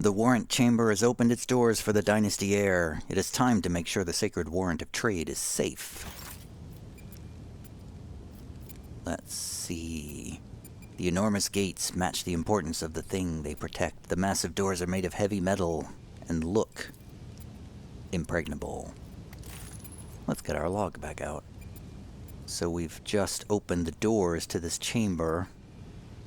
The Warrant Chamber has opened its doors for the Dynasty heir. It is time to make sure the sacred warrant of trade is safe. Let's see. The enormous gates match the importance of the thing they protect. The massive doors are made of heavy metal and look impregnable. Let's get our log back out. So we've just opened the doors to this chamber.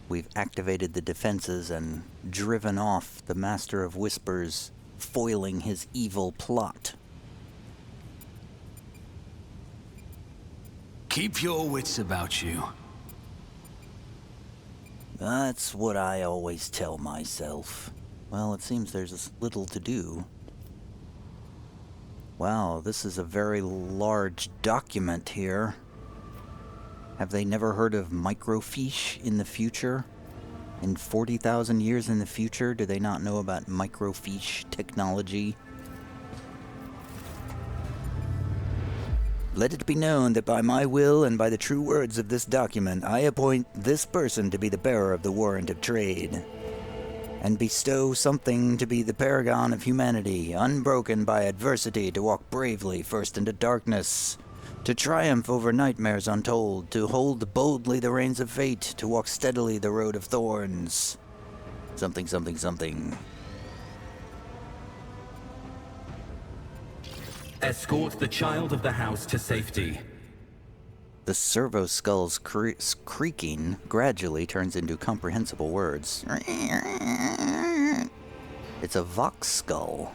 We've activated the defenses and driven off the Master of Whispers, foiling his evil plot. Keep your wits about you. That's what I always tell myself. Well, it seems there's little to do. Wow, this is a very large document here. Have they never heard of microfiche in the future? In 40,000 years in the future, do they not know about microfiche technology? Let it be known that by my will and by the true words of this document, I appoint this person to be the bearer of the warrant of trade, and bestow something to be the paragon of humanity, unbroken by adversity, to walk bravely first into darkness, to triumph over nightmares untold, to hold boldly the reins of fate, to walk steadily the road of thorns. Something, something, something. Escort the child of the house to safety. The servo skull's creaking gradually turns into comprehensible words. It's a Vox skull.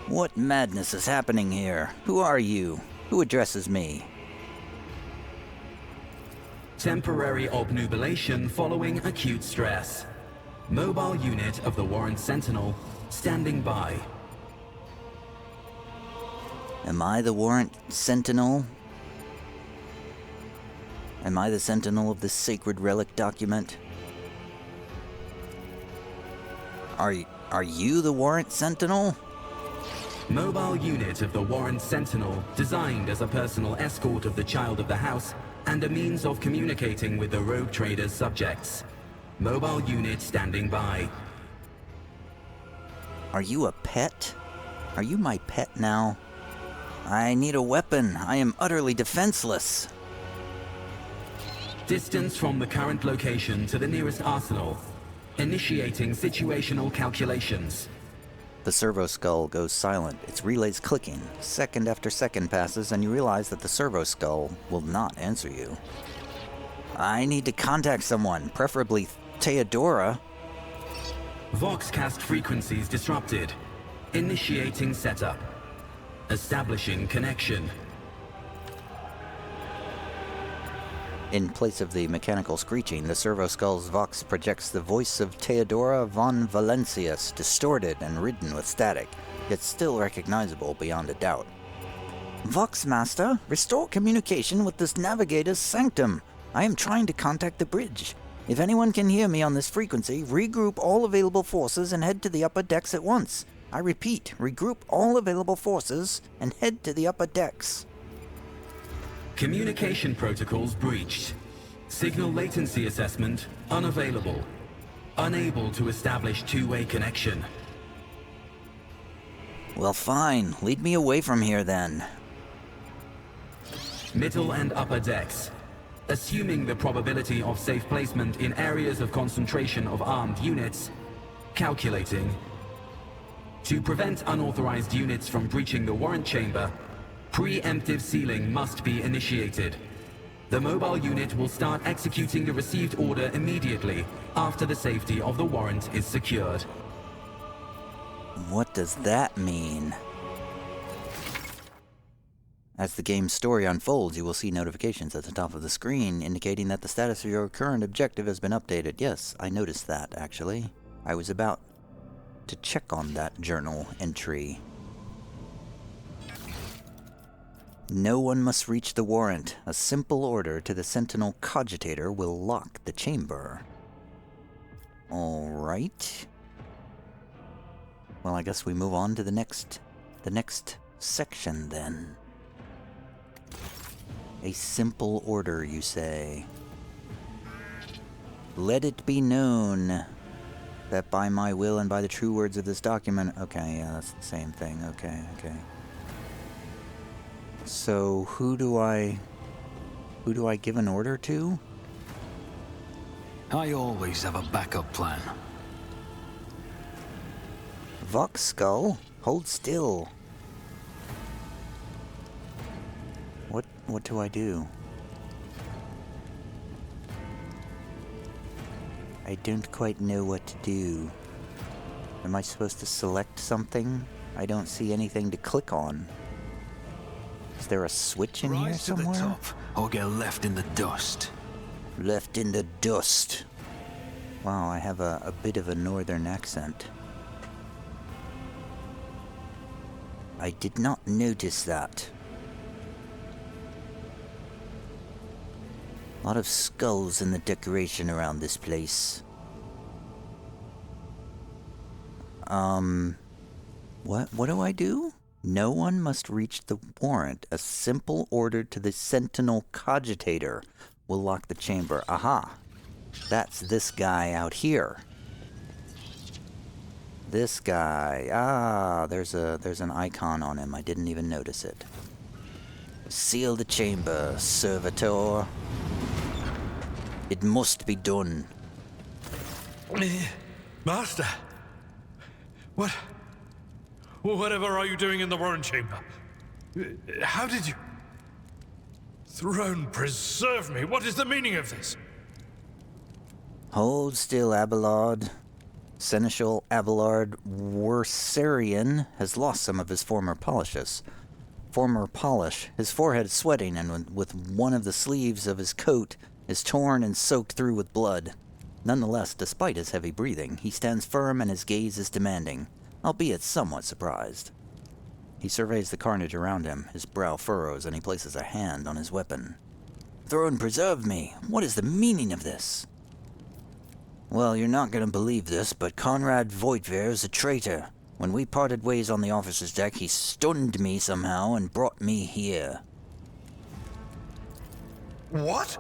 What madness is happening here? Who are you? Who addresses me? Temporary obnubilation following acute stress. Mobile unit of the Warrant Sentinel standing by. Am I the Warrant Sentinel? Am I the Sentinel of this sacred relic document? Are you the Warrant Sentinel? Mobile unit of the Warrant Sentinel, designed as a personal escort of the child of the house and a means of communicating with the rogue trader's subjects. Mobile unit standing by. Are you a pet? Are you my pet now? I need a weapon. I am utterly defenseless. Distance from the current location to the nearest arsenal. Initiating situational calculations. The servo skull goes silent, its relays clicking. Second after second passes, and you realize that the servo skull will not answer you. I need to contact someone, preferably Theodora. Voxcast frequencies disrupted. Initiating setup. Establishing connection. In place of the mechanical screeching, the servo skull's vox projects the voice of Theodora von Valencius, distorted and ridden with static, yet still recognizable beyond a doubt. Vox Master, restore communication with this navigator's sanctum. I am trying to contact the bridge. If anyone can hear me on this frequency, regroup all available forces and head to the upper decks at once. I repeat, regroup all available forces and head to the upper decks. Communication protocols breached. Signal latency assessment unavailable. Unable to establish two-way connection. Well, fine. Lead me away from here then. Middle and upper decks. Assuming the probability of safe placement in areas of concentration of armed units. Calculating. To prevent unauthorized units from breaching the warrant chamber, preemptive sealing must be initiated. The mobile unit will start executing the received order immediately after the safety of the warrant is secured. What does that mean? As the game's story unfolds, you will see notifications at the top of the screen indicating that the status of your current objective has been updated. Yes, I noticed that, actually. I was about to check on that journal entry. No one must reach the warrant. A simple order to the Sentinel Cogitator will lock the chamber. Alright. Well, I guess we move on to the next section then. A simple order, you say. Let it be known That by my will and by the true words of this document... Okay, yeah, that's the same thing. Okay. So, who do I give an order to? I always have a backup plan. Vox Skull, hold still. What do I do? I don't quite know what to do. Am I supposed to select something? I don't see anything to click on. Is there a switch in here somewhere? Rise to the top, or get left in the dust. Left in the dust. Wow, I have a bit of a northern accent. I did not notice that. A lot of skulls in the decoration around this place. What do I do? No one must reach the warrant. A simple order to the Sentinel Cogitator will lock the chamber. Aha! That's this guy out here. This guy. Ah, there's an icon on him. I didn't even notice it. Seal the chamber, servitor. It must be done. Master! Whatever are you doing in the Warrant chamber? How did you... Throne preserve me! What is the meaning of this? Hold still, Abelard. Seneschal Abelard Worsarian has lost some of his former polish. His forehead is sweating, and with one of the sleeves of his coat is torn and soaked through with blood. Nonetheless, despite his heavy breathing, he stands firm and his gaze is demanding, albeit somewhat surprised. He surveys the carnage around him, his brow furrows, and he places a hand on his weapon. Throne preserve me! What is the meaning of this? Well, you're not going to believe this, but Conrad Voigtveer is a traitor. When we parted ways on the officer's deck, he stunned me somehow and brought me here. What?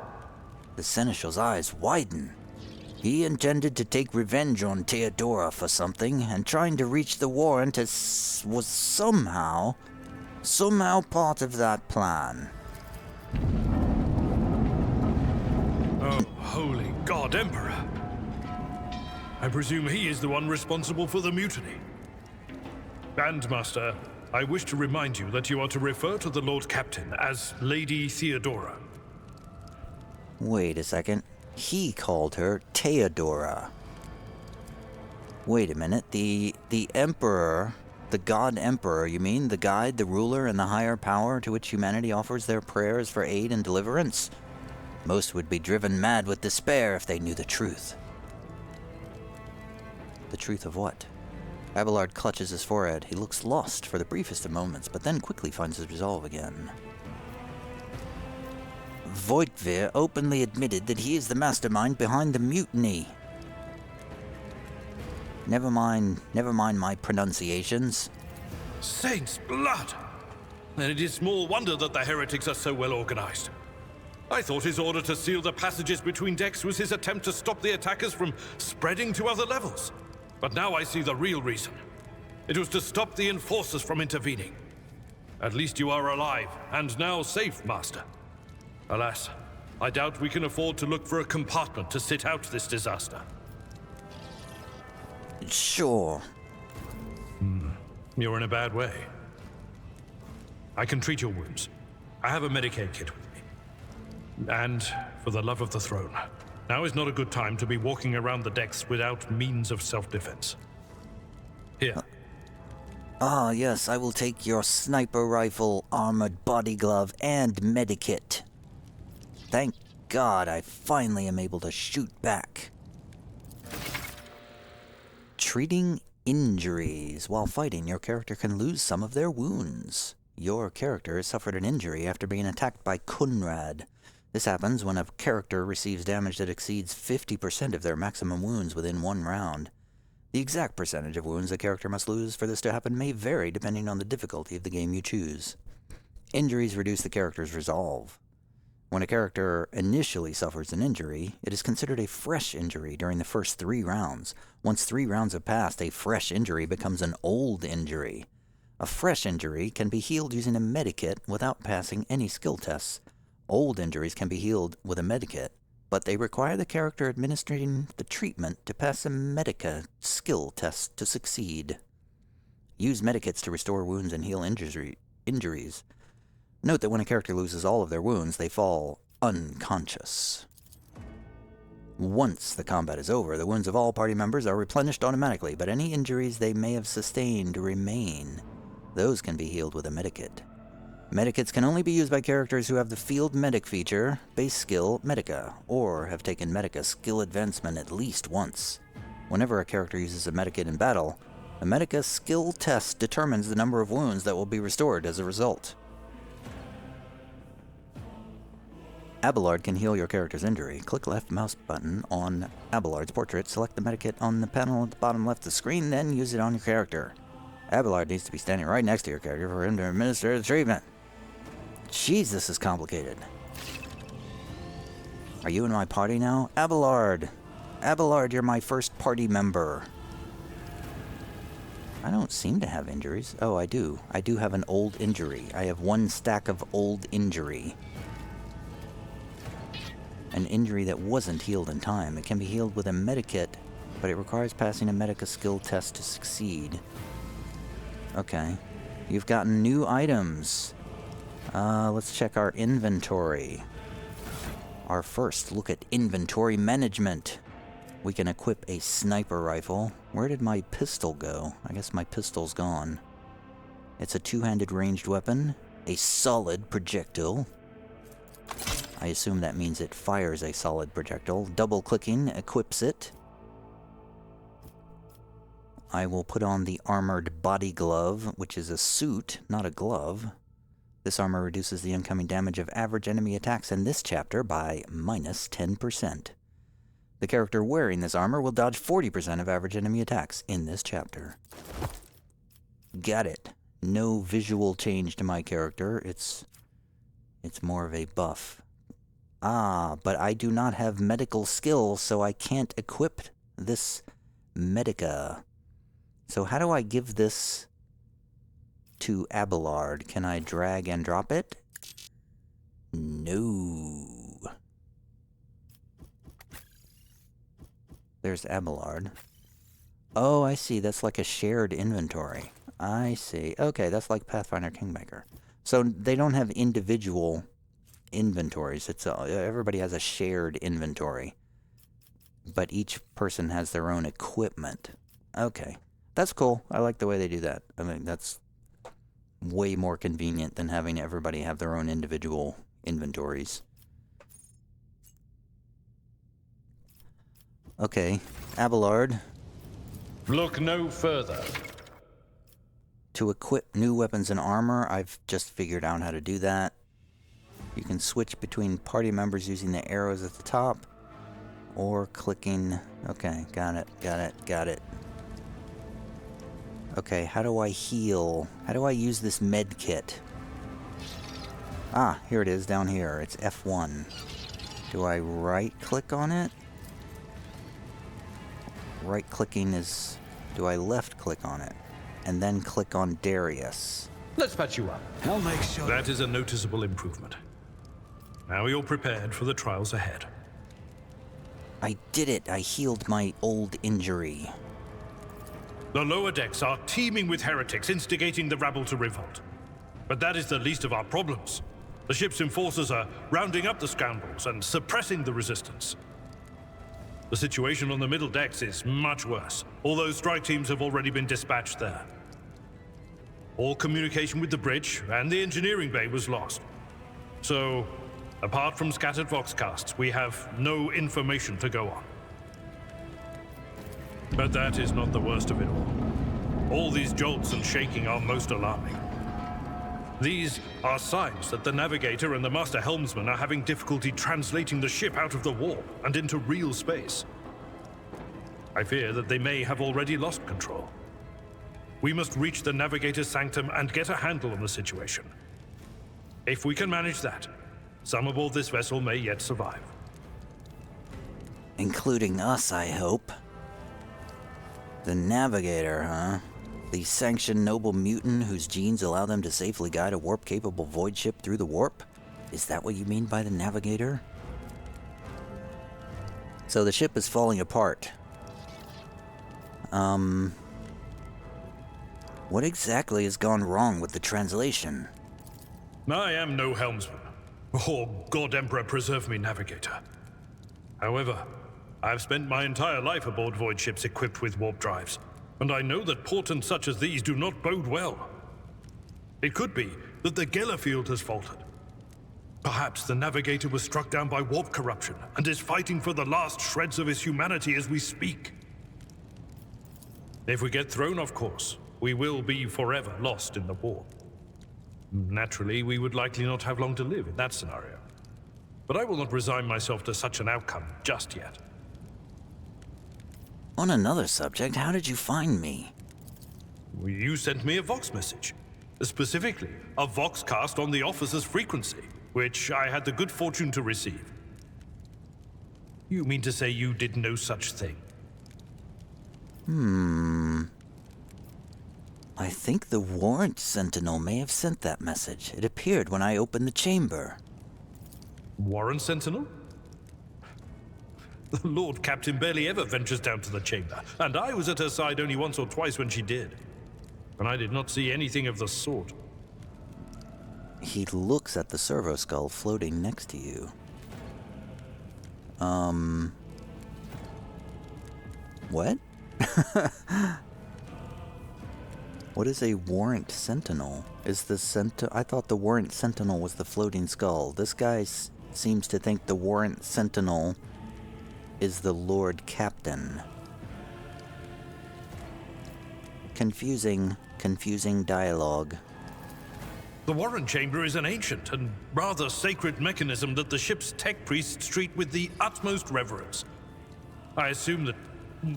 The Seneschal's eyes widen. He intended to take revenge on Theodora for something, and trying to reach the warrant was somehow part of that plan. Oh, holy God, Emperor! I presume he is the one responsible for the mutiny. And, Master, I wish to remind you that you are to refer to the Lord Captain as Lady Theodora. Wait a second. He called her Theodora. Wait a minute. The Emperor, the God Emperor, you mean? The guide, the ruler, and the higher power to which humanity offers their prayers for aid and deliverance? Most would be driven mad with despair if they knew the truth. The truth of what? Abelard clutches his forehead. He looks lost for the briefest of moments, but then quickly finds his resolve again. Voigtveer openly admitted that he is the mastermind behind the mutiny. Never mind my pronunciations. Saint's blood! Then it is small wonder that the heretics are so well organized. I thought his order to seal the passages between decks was his attempt to stop the attackers from spreading to other levels. But now I see the real reason. It was to stop the enforcers from intervening. At least you are alive, and now safe, Master. Alas, I doubt we can afford to look for a compartment to sit out this disaster. Sure. You're in a bad way. I can treat your wounds. I have a Medicaid kit with me. And, for the love of the throne, now is not a good time to be walking around the decks without means of self-defense. Here. Ah, yes, I will take your sniper rifle, armored body glove, and medikit. Thank God I finally am able to shoot back. Treating injuries. While fighting, your character can lose some of their wounds. Your character has suffered an injury after being attacked by Conrad. This happens when a character receives damage that exceeds 50% of their maximum wounds within one round. The exact percentage of wounds a character must lose for this to happen may vary depending on the difficulty of the game you choose. Injuries reduce the character's resolve. When a character initially suffers an injury, it is considered a fresh injury during the first 3 rounds. Once 3 rounds have passed, a fresh injury becomes an old injury. A fresh injury can be healed using a medikit without passing any skill tests. Old injuries can be healed with a medikit, but they require the character administering the treatment to pass a medica skill test to succeed. Use medikits to restore wounds and heal injuries. Note that when a character loses all of their wounds, they fall unconscious. Once the combat is over, the wounds of all party members are replenished automatically, but any injuries they may have sustained remain. Those can be healed with a medikit. Medikits can only be used by characters who have the Field Medic feature, base skill, Medica, or have taken Medica skill advancement at least once. Whenever a character uses a medikit in battle, a Medica skill test determines the number of wounds that will be restored as a result. Abelard can heal your character's injury. Click left mouse button on Abelard's portrait, select the medikit on the panel at the bottom left of the screen, then use it on your character. Abelard needs to be standing right next to your character for him to administer the treatment. Jeez, this is complicated. Are you in my party now? Abelard! Abelard, you're my first party member. I don't seem to have injuries. Oh, I do. I do have an old injury. I have 1 stack of old injury. An injury that wasn't healed in time. It can be healed with a medikit, but it requires passing a medica skill test to succeed. Okay. You've gotten new items. Let's check our inventory. Our first look at inventory management. We can equip a sniper rifle. Where did my pistol go? I guess my pistol's gone. It's a 2-handed ranged weapon. A solid projectile. I assume that means it fires a solid projectile. Double-clicking equips it. I will put on the armored body glove, which is a suit, not a glove. This armor reduces the incoming damage of average enemy attacks in this chapter by -10%. The character wearing this armor will dodge 40% of average enemy attacks in this chapter. Got it. No visual change to my character. It's more of a buff. But I do not have medical skills, so I can't equip this medica. So how do I give this to Abelard? Can I drag and drop it? No. There's Abelard. Oh, I see. That's like a shared inventory. I see. Okay, that's like Pathfinder Kingmaker. So they don't have individual inventories. It's everybody has a shared inventory, but each person has their own equipment. Okay, that's cool. I like the way they do that. I mean, that's way more convenient than having everybody have their own individual inventories. Okay, Abelard. Look no further. To equip new weapons and armor, I've just figured out how to do that. You can switch between party members using the arrows at the top, or clicking... Okay, got it. Okay, how do I heal? How do I use this med kit? Ah, here it is down here. It's F1. Do I right-click on it? Right-clicking is... Do I left-click on it? And then click on Darius. Let's patch you up. I'll make sure. That is a noticeable improvement. Now you're prepared for the trials ahead. I did it! I healed my old injury. The lower decks are teeming with heretics instigating the rabble to revolt. But that is the least of our problems. The ship's enforcers are rounding up the scoundrels and suppressing the resistance. The situation on the middle decks is much worse, although strike teams have already been dispatched there. All communication with the bridge and the engineering bay was lost. So, apart from scattered voxcasts, we have no information to go on. But that is not the worst of it all. All these jolts and shaking are most alarming. These are signs that the navigator and the master helmsman are having difficulty translating the ship out of the warp and into real space. I fear that they may have already lost control. We must reach the navigator's sanctum and get a handle on the situation. If we can manage that, Some aboard this vessel may yet survive. Including us, I hope. The Navigator, huh? The sanctioned noble mutant whose genes allow them to safely guide a warp-capable void ship through the warp? Is that what you mean by the Navigator? So the ship is falling apart. What exactly has gone wrong with the translation? I am no helmsman. Oh, God Emperor preserve me, navigator. However, I have spent my entire life aboard void ships equipped with warp drives, and I know that portents such as these do not bode well. It could be that the Gellerfield has faltered. Perhaps the navigator was struck down by warp corruption and is fighting for the last shreds of his humanity as we speak. If we get thrown off course, we will be forever lost in the warp. Naturally, we would likely not have long to live in that scenario. But I will not resign myself to such an outcome just yet. On another subject, how did you find me? You sent me a Vox message. Specifically, a Vox cast on the officer's frequency, which I had the good fortune to receive. You mean to say you did no such thing? I think the Warrant Sentinel may have sent that message. It appeared when I opened the chamber. Warrant Sentinel? The Lord Captain barely ever ventures down to the chamber, and I was at her side only once or twice when she did. And I did not see anything of the sort. He looks at the servo skull floating next to you. What? What is a Warrant Sentinel? Is the I thought the Warrant Sentinel was the floating skull. This guy seems to think the Warrant Sentinel is the Lord Captain. Confusing dialogue. The Warrant Chamber is an ancient and rather sacred mechanism that the ship's tech priests treat with the utmost reverence. I assume that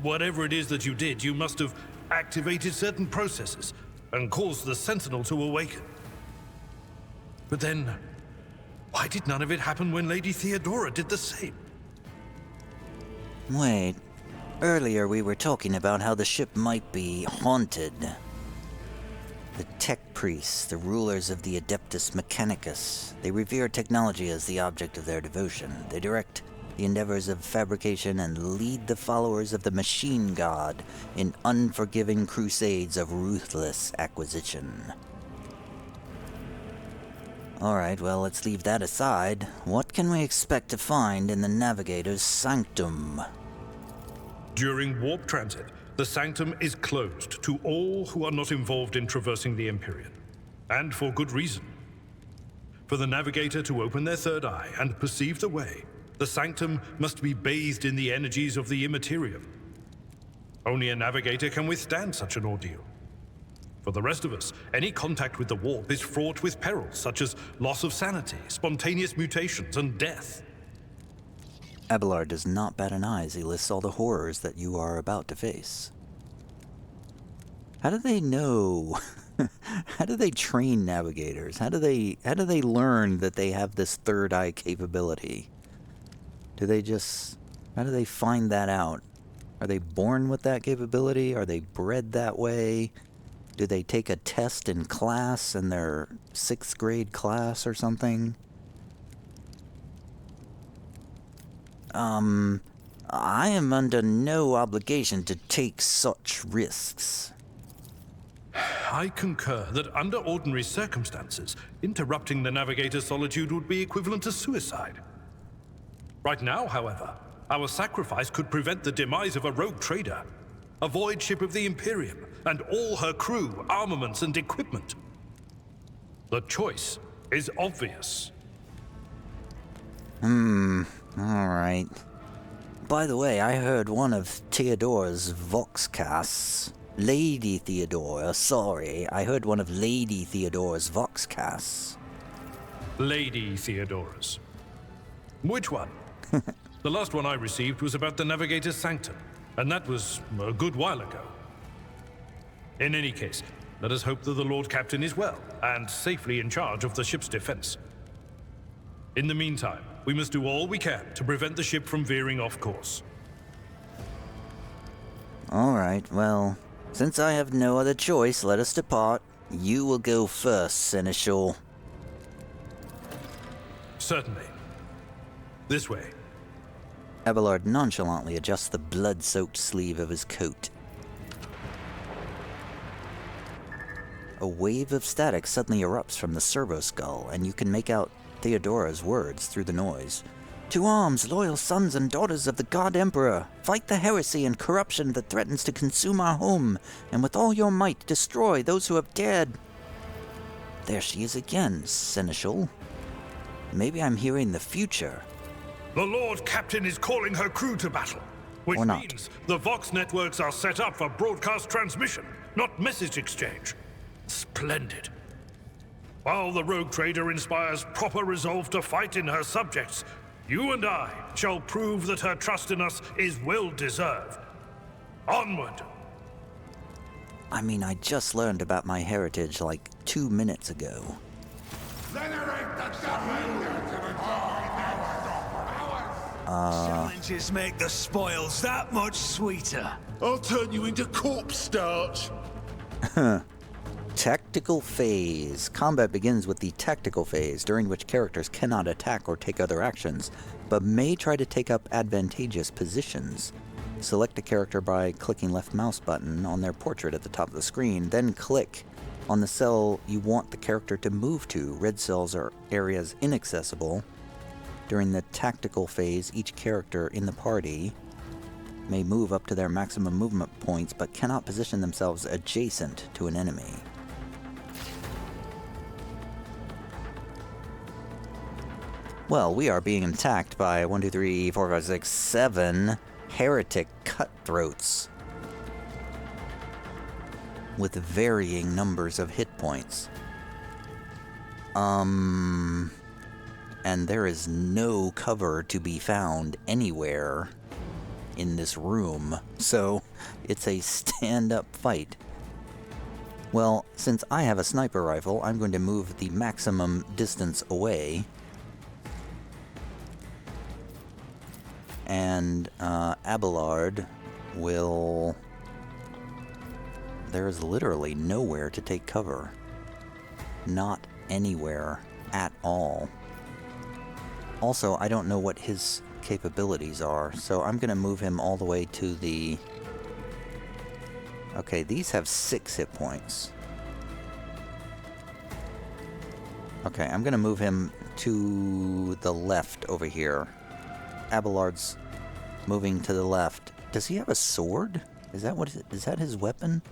whatever it is that you did, you must have activated certain processes and caused the Sentinel to awaken. But then, why did none of it happen when Lady Theodora did the same? Wait, earlier we were talking about how the ship might be haunted. The tech priests, the rulers of the Adeptus Mechanicus, they revere technology as the object of their devotion. They direct the endeavors of fabrication and lead the followers of the machine god in unforgiving crusades of ruthless acquisition. Alright, well, let's leave that aside. What can we expect to find in the Navigator's sanctum? During warp transit, the sanctum is closed to all who are not involved in traversing the Empyrean. And for good reason. For the Navigator to open their third eye and perceive the way, the sanctum must be bathed in the energies of the Immaterium. Only a Navigator can withstand such an ordeal. For the rest of us, any contact with the warp is fraught with perils such as loss of sanity, spontaneous mutations, and death. Abelard does not bat an eye as he lists all the horrors that you are about to face. How do they know? How do they train navigators? How do they learn that they have this third eye capability? How do they find that out? Are they born with that capability? Are they bred that way? Do they take a test in class, in their 6th grade class or something? I am under no obligation to take such risks. I concur that under ordinary circumstances, interrupting the Navigator's solitude would be equivalent to suicide. Right now, however, our sacrifice could prevent the demise of a rogue trader, a void ship of the Imperium, and all her crew, armaments, and equipment. The choice is obvious. Alright. By the way, I heard one of Theodora's Vox casts. Lady Theodora, sorry. I heard one of Lady Theodora's Vox casts. Lady Theodora's. Which one? The last one I received was about the Navigator's Sanctum, and that was a good while ago. In any case, let us hope that the Lord Captain is well, and safely in charge of the ship's defense. In the meantime, we must do all we can to prevent the ship from veering off course. Alright, well, since I have no other choice, let us depart. You will go first, Seneschal. Certainly. This way. Abelard nonchalantly adjusts the blood-soaked sleeve of his coat. A wave of static suddenly erupts from the servo skull, and you can make out Theodora's words through the noise. To arms, loyal sons and daughters of the God Emperor! Fight the heresy and corruption that threatens to consume our home, and with all your might destroy those who have dared. There she is again, Seneschal. Maybe I'm hearing the future. The Lord Captain is calling her crew to battle, which Or not. means the Vox networks are set up for broadcast transmission, not message exchange. Splendid. While the rogue trader inspires proper resolve to fight in her subjects, you and I shall prove that her trust in us is well deserved. Onward! I mean, I just learned about my heritage like 2 minutes ago. Challenges make the spoils that much sweeter. I'll turn you into corpse starch. Tactical phase. Combat begins with the tactical phase, during which characters cannot attack or take other actions, but may try to take up advantageous positions. Select a character by clicking left mouse button on their portrait at the top of the screen, then click on the cell you want the character to move to. Red cells are areas inaccessible. During the tactical phase, each character in the party may move up to their maximum movement points, but cannot position themselves adjacent to an enemy. Well, we are being attacked by 1, 2, 3, 4, 5, 6, 7 heretic cutthroats with varying numbers of hit points. And there is no cover to be found anywhere in this room, so it's a stand-up fight. Well, since I have a sniper rifle, I'm going to move the maximum distance away. And Abelard will... There is literally nowhere to take cover. Not anywhere at all. Also, I don't know what his capabilities are, so I'm going to move him all the way to the... Okay, these have 6 hit points. Okay, I'm going to move him to the left over here. Abelard's moving to the left. Does he have a sword? Is that his weapon?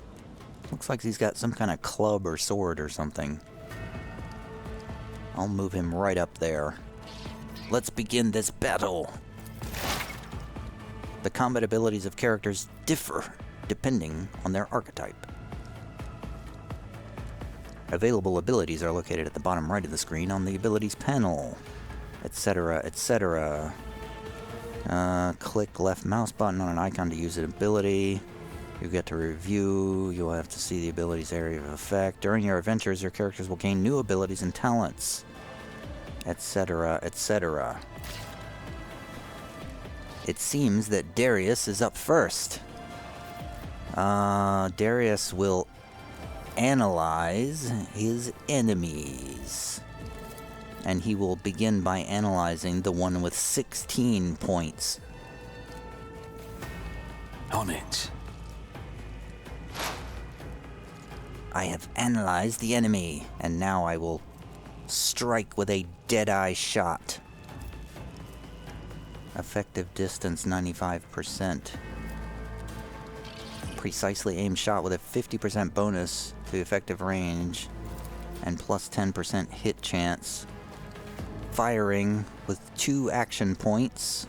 Looks like he's got some kind of club or sword or something. I'll move him right up there. Let's begin this battle. The combat abilities of characters differ depending on their archetype. Available abilities are located at the bottom right of the screen on the abilities panel, etc., etc. Click left mouse button on an icon to use an ability. You get to review. You'll have to see the abilities area of effect. During your adventures, your characters will gain new abilities and talents, etc., etc. It seems that Darius is up first. Darius will analyze his enemies. And he will begin by analyzing the one with 16 points. On it. I have analyzed the enemy, and now I will strike with a dead-eye shot. Effective distance 95%. Precisely aimed shot with a 50% bonus to effective range and plus 10% hit chance. Firing with 2 action points.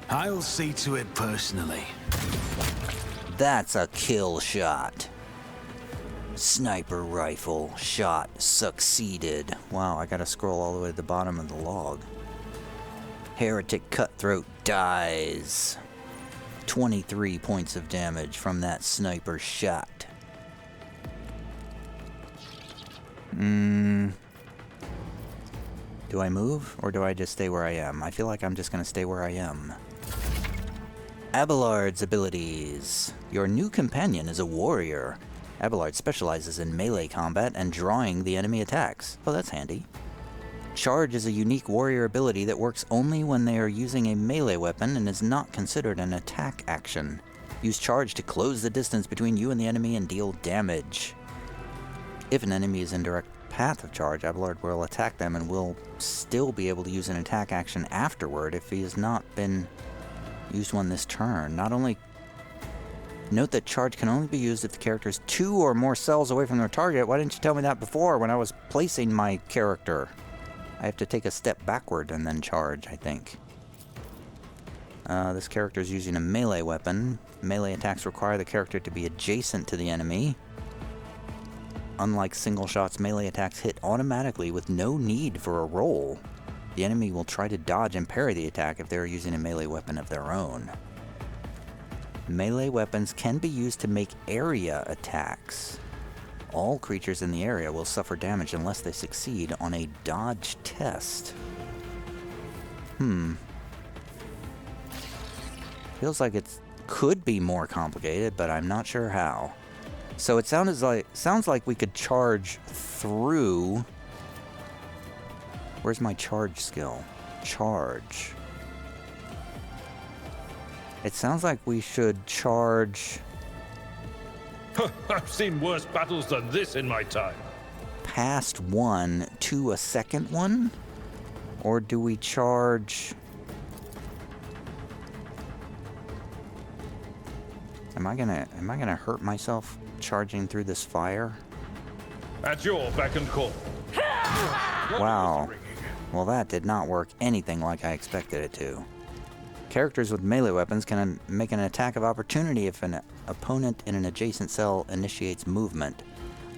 I'll see to it personally. That's a kill shot. Sniper rifle shot succeeded. Wow, I gotta scroll all the way to the bottom of the log. Heretic cutthroat dies. 23 points of damage from that sniper shot. Do I move, or do I just stay where I am? I feel like I'm just going to stay where I am. Abelard's abilities. Your new companion is a warrior. Abelard specializes in melee combat and drawing the enemy attacks. Oh, that's handy. Charge is a unique warrior ability that works only when they are using a melee weapon and is not considered an attack action. Use charge to close the distance between you and the enemy and deal damage. If an enemy is in direct path of charge, Abelard will attack them and will still be able to use an attack action afterward if he has not been used one this turn. Note that charge can only be used if the character is 2 or more cells away from their target. Why didn't you tell me that before when I was placing my character? I have to take a step backward and then charge, I think. This character is using a melee weapon. Melee attacks require the character to be adjacent to the enemy. Unlike single shots, melee attacks hit automatically with no need for a roll. The enemy will try to dodge and parry the attack if they are using a melee weapon of their own. Melee weapons can be used to make area attacks. All creatures in the area will suffer damage unless they succeed on a dodge test. Feels like it could be more complicated, but I'm not sure how. So it sounds like we could charge through. Where's my charge skill? Charge. It sounds like we should charge I've seen worse battles than this in my time. past one to a second one? Or do we charge... Am I gonna hurt myself charging through this fire? At your beck and call. Wow. Well, that did not work anything like I expected it to. Characters with melee weapons can make an attack of opportunity if an opponent in an adjacent cell initiates movement.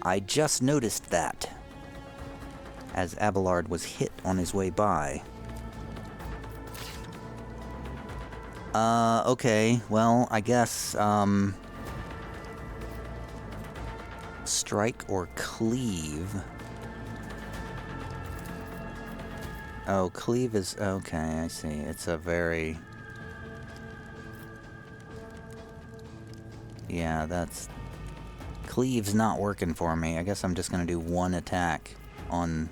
I just noticed that as Abelard was hit on his way by. Okay, well, I guess, strike or cleave. Oh, cleave is... Okay, I see. It's a very... Yeah, that's... Cleave's not working for me. I guess I'm just gonna do one attack on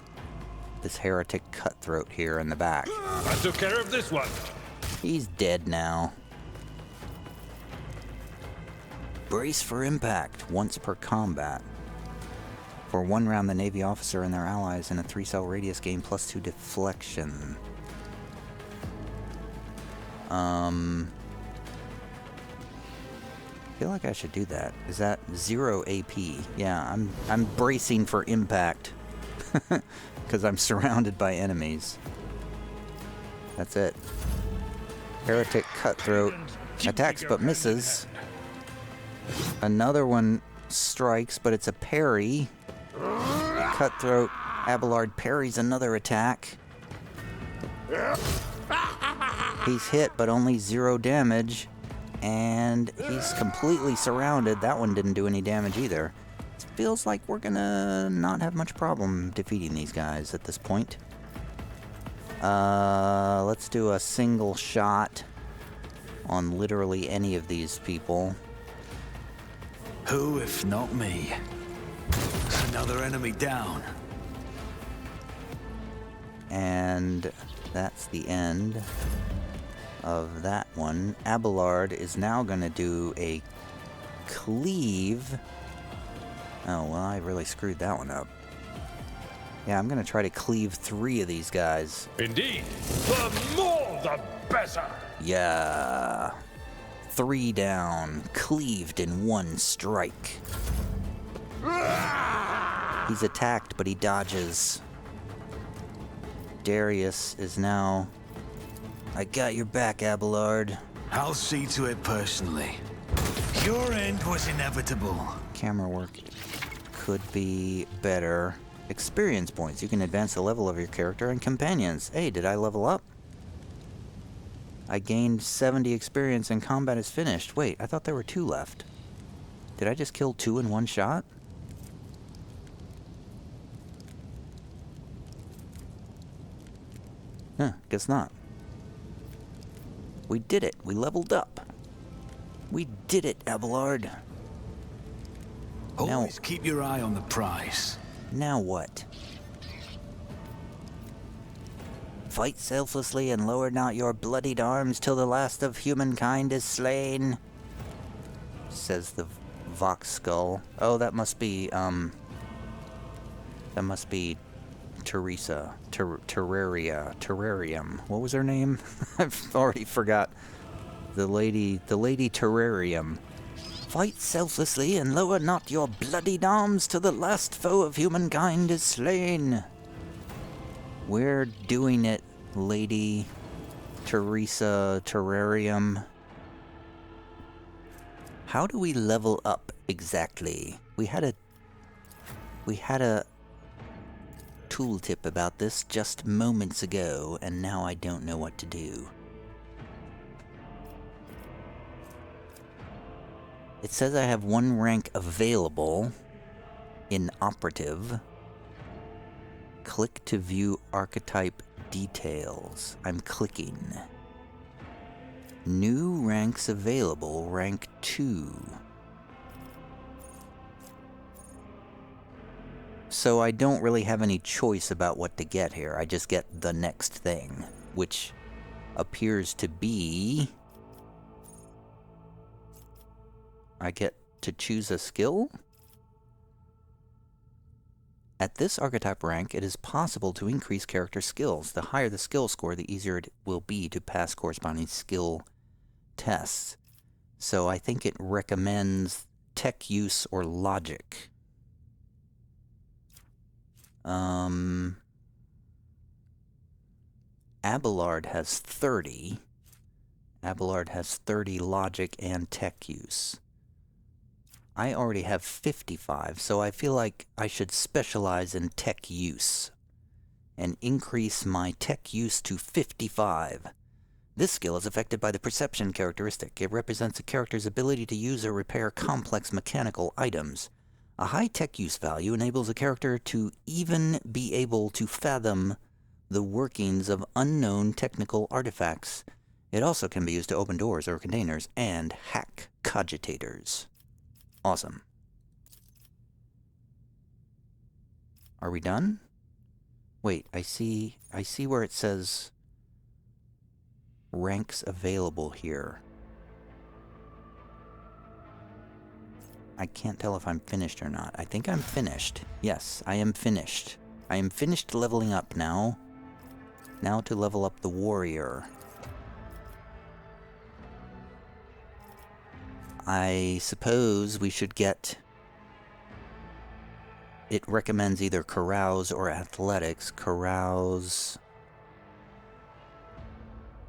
this heretic cutthroat here in the back. I took care of this one. He's dead now. Brace for impact, once per combat. For 1 round, the Navy officer and their allies in a 3-cell radius gain +2 deflection. I feel like I should do that. Is that 0 AP? Yeah, I'm bracing for impact. Because I'm surrounded by enemies. That's it. Heretic Cutthroat attacks but misses. Another one strikes, but it's a parry. Cutthroat Abelard parries another attack. He's hit, but only 0 damage. And he's completely surrounded. That one didn't do any damage either. It feels like we're gonna not have much problem defeating these guys at this point. Let's do a single shot on literally any of these people. Who, if not me? Another enemy down. And that's the end of that one. Abelard is now going to do a cleave. Oh, well, I really screwed that one up. Yeah, I'm going to try to cleave 3 of these guys. Indeed. The more, the better. Yeah. 3 down. Cleaved in 1 strike. He's attacked, but he dodges. Darius is now... I got your back, Abelard. I'll see to it personally. Your end was inevitable. Camera work could be better. Experience points. You can advance the level of your character and companions. Hey, did I level up? I gained 70 experience and combat is finished. Wait, I thought there were 2 left. Did I just kill 2 in 1 shot? Huh, guess not. We did it. We leveled up. We did it, Abelard. Always keep your eye on the prize. Now what? Fight selflessly and lower not your bloodied arms till the last of humankind is slain, says the Vox skull. Oh, that must be Teresa. Terrarium. What was her name? I've already forgot. The lady Terrarium. Fight selflessly and lower not your bloodied arms till the last foe of humankind is slain. We're doing it, Lady Teresa Terrarium. How do we level up exactly? We had a tooltip about this just moments ago, and now I don't know what to do. It says I have one rank available in operative. Click to view archetype details. I'm clicking. New ranks available, rank 2. So I don't really have any choice about what to get here. I just get the next thing, which appears to be... I get to choose a skill? At this archetype rank, it is possible to increase character skills. The higher the skill score, the easier it will be to pass corresponding skill tests. So I think it recommends tech use or logic. Abelard has 30. Abelard has 30 logic and tech use. I already have 55, so I feel like I should specialize in tech use and increase my tech use to 55. This skill is affected by the perception characteristic. It represents a character's ability to use or repair complex mechanical items. A high tech use value enables a character to even be able to fathom the workings of unknown technical artifacts. It also can be used to open doors or containers and hack cogitators. Awesome. Are we done? Wait, I see where it says ranks available here. I can't tell if I'm finished or not. I think I'm finished. Yes, I am finished. I am finished leveling up now. Now to level up the warrior. I suppose we should get... It recommends either carouse or athletics. Carouse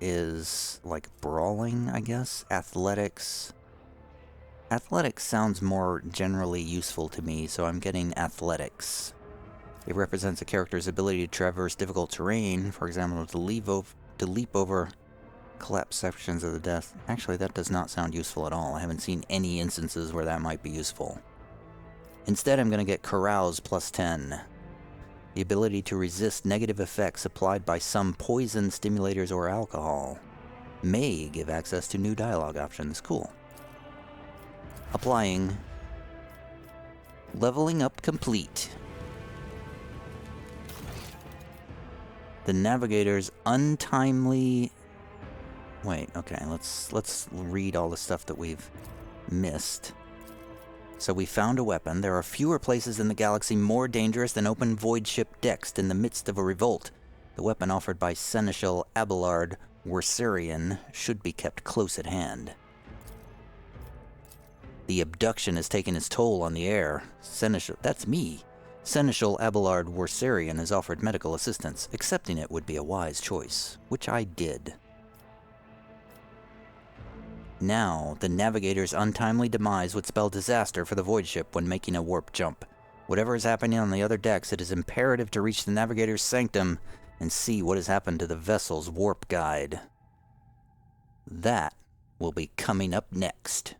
is like brawling, I guess. Athletics sounds more generally useful to me, so I'm getting athletics. It represents a character's ability to traverse difficult terrain, for example, to leap over collapsed sections of the death. Actually, that does not sound useful at all. I haven't seen any instances where that might be useful. Instead, I'm going to get carouse plus 10. The ability to resist negative effects applied by some poison, stimulators, or alcohol. May give access to new dialogue options. Cool. Applying. Leveling up complete. The navigator's untimely... Wait, okay, let's read all the stuff that we've missed. So we found a weapon. There are fewer places in the galaxy more dangerous than open void ship Dext in the midst of a revolt. The weapon offered by Seneschal Abelard Worserian should be kept close at hand. The abduction has taken its toll on the air. Seneschal... That's me. Seneschal Abelard Worserian has offered medical assistance. Accepting it would be a wise choice, which I did. Now, the navigator's untimely demise would spell disaster for the void ship when making a warp jump. Whatever is happening on the other decks, it is imperative to reach the navigator's sanctum and see what has happened to the vessel's warp guide. That will be coming up next.